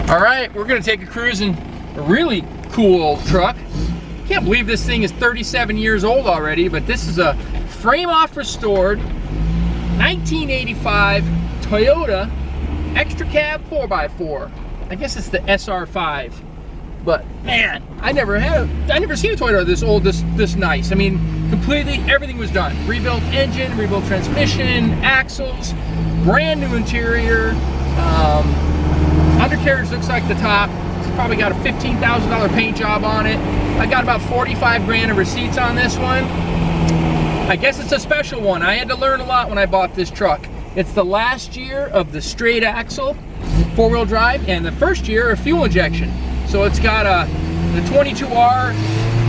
All right, we're gonna take a cruise in a really cool old truck. Can't believe this thing is 37 years old already, but this is a frame-off restored 1985 Toyota Extracab 4x4. I guess it's the SR5. But man, I never seen a Toyota this old, this nice. I mean, completely everything was done. Rebuilt engine, rebuilt transmission, axles, brand new interior. Undercarriage looks like the top. It's probably got a $15,000 paint job on it. I got about 45 grand of receipts on this one. I guess it's a special one. I had to learn a lot when I bought this truck. It's the last year of the straight axle, four-wheel drive, and the first year of fuel injection. So it's got the 22R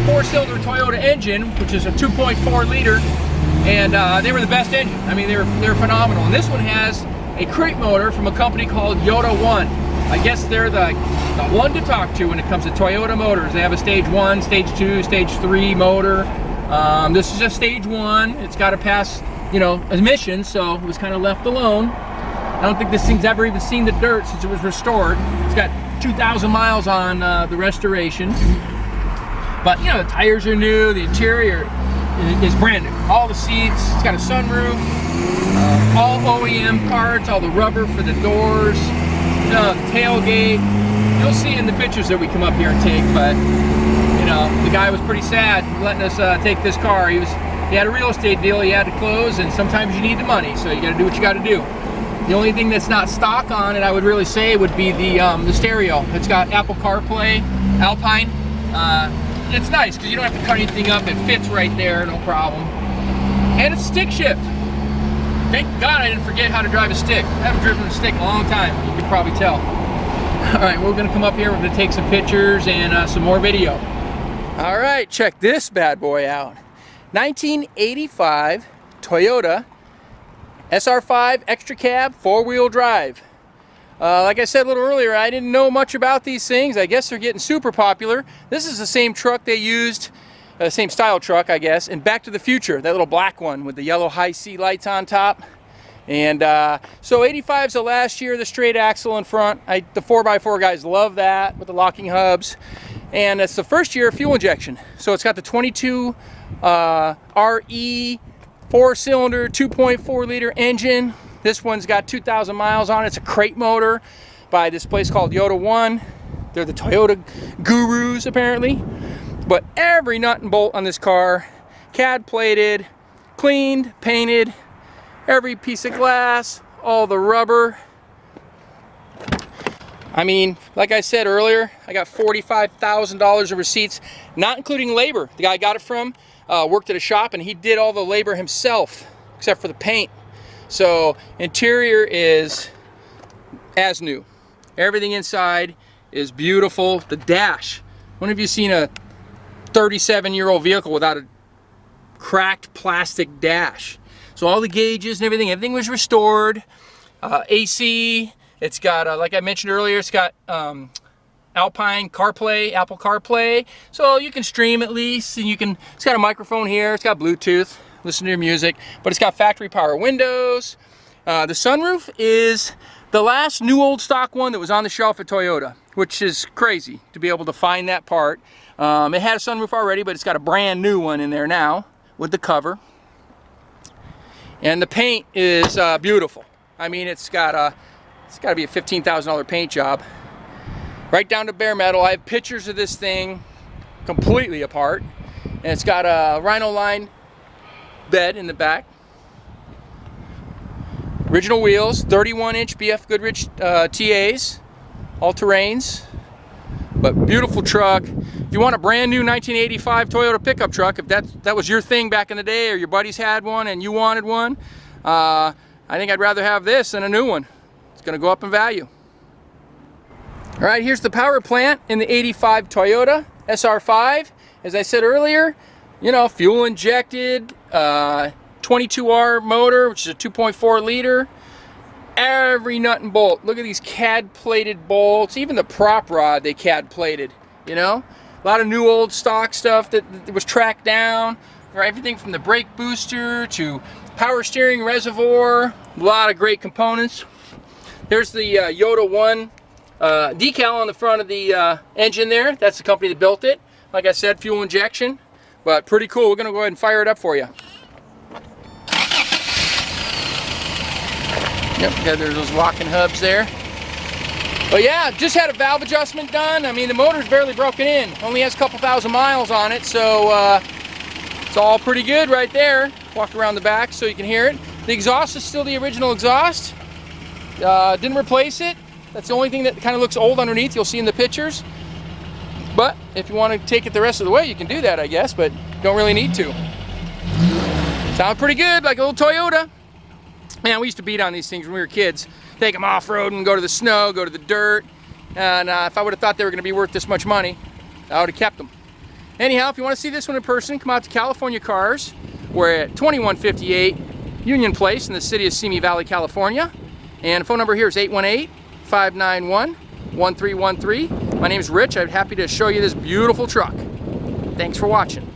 four-cylinder Toyota engine, which is a 2.4 liter, and they were the best engine. I mean, they're phenomenal. And this one has a crate motor from a company called Yota 1. I guess they're the one to talk to when it comes to Toyota motors. They have a stage 1, stage 2, stage 3 motor. This is just stage 1. It's got to pass, you know, emissions, so it was kind of left alone. I don't think this thing's ever even seen the dirt since it was restored. It's got 2,000 miles on the restoration. But, you know, the tires are new, the interior is brand new. All the seats, it's got a sunroof, all OEM parts, all the rubber for the doors, the tailgate. You'll see in the pictures that we come up here and take, but, you know, the guy was pretty sad letting us take this car. He had a real estate deal he had to close, and sometimes you need the money, so you got to do what you got to do. The only thing that's not stock on it, I would really say, would be the stereo. It's got Apple CarPlay, Alpine. It's nice because you don't have to cut anything up. It fits right there, no problem. And it's stick shift. Thank God I didn't forget how to drive a stick. I haven't driven a stick in a long time, you can probably tell. All right, we're gonna come up here, we're gonna take some pictures and some more video. All right, check this bad boy out. 1985 Toyota SR5 Extracab four-wheel drive. Like I said a little earlier, I didn't know much about these things. I guess they're getting super popular. This is the same truck they used, same style truck, I guess, in Back to the Future, that little black one with the yellow high C lights on top. And so 85's the last year, the straight axle in front. The 4x4 guys love that with the locking hubs. And it's the first year of fuel injection. So it's got the 22 RE four-cylinder 2.4 liter engine. This one's got 2,000 miles on it. It's a crate motor by this place called Yota 1. They're the Toyota gurus apparently. But every nut and bolt on this car, CAD plated, cleaned, painted, every piece of glass, all the rubber. I mean, like I said earlier, I got $45,000 of receipts, not including labor. The guy I got it from worked at a shop and he did all the labor himself, except for the paint. So interior is as new. Everything inside is beautiful. The dash. When have you seen a 37-year-old vehicle without a cracked plastic dash? So all the gauges and everything was restored. AC. It's got, like I mentioned earlier, it's got Alpine CarPlay, Apple CarPlay. So you can stream at least, and it's got a microphone here. It's got Bluetooth. Listen to your music, but it's got factory power windows. The sunroof is the last new old stock one that was on the shelf at Toyota, which is crazy to be able to find that part. It had a sunroof already, but it's got a brand new one in there now with the cover. And the paint is beautiful. I mean, it's got to be a $15,000 paint job. Right down to bare metal. I have pictures of this thing completely apart. And it's got a Rhino line bed in the back. Original wheels, 31-inch BF Goodrich TAs, all terrains, but beautiful truck. If you want a brand new 1985 Toyota pickup truck, if that was your thing back in the day, or your buddies had one and you wanted one, I think I'd rather have this than a new one. It's going to go up in value. All right, here's the power plant in the 85 Toyota SR5. As I said earlier, you know, fuel injected, 22R motor, which is a 2.4 liter. Every nut and bolt. Look at these CAD plated bolts. Even the prop rod they CAD plated, you know. A lot of new old stock stuff that was tracked down. Right, everything from the brake booster to power steering reservoir. A lot of great components. There's the Yota 1 decal on the front of the engine there. That's the company that built it. Like I said, fuel injection, but pretty cool. We're going to go ahead and fire it up for you. Yep, yeah, there's those locking hubs there. But yeah, just had a valve adjustment done. I mean, the motor's barely broken in. Only has a couple thousand miles on it, so it's all pretty good right there. Walk around the back so you can hear it. The exhaust is still the original exhaust. Didn't replace it. That's the only thing that kind of looks old underneath. You'll see in the pictures. But if you want to take it the rest of the way, you can do that, I guess, but don't really need to. Sounds pretty good, like a little Toyota. Man, we used to beat on these things when we were kids. Take them off-road and go to the snow, go to the dirt. And if I would have thought they were going to be worth this much money, I would have kept them. Anyhow, if you want to see this one in person, come out to California Cars. We're at 2158 Union Place in the city of Simi Valley, California. And the phone number here is 818-591-1313. My name is Rich. I'm happy to show you this beautiful truck. Thanks for watching.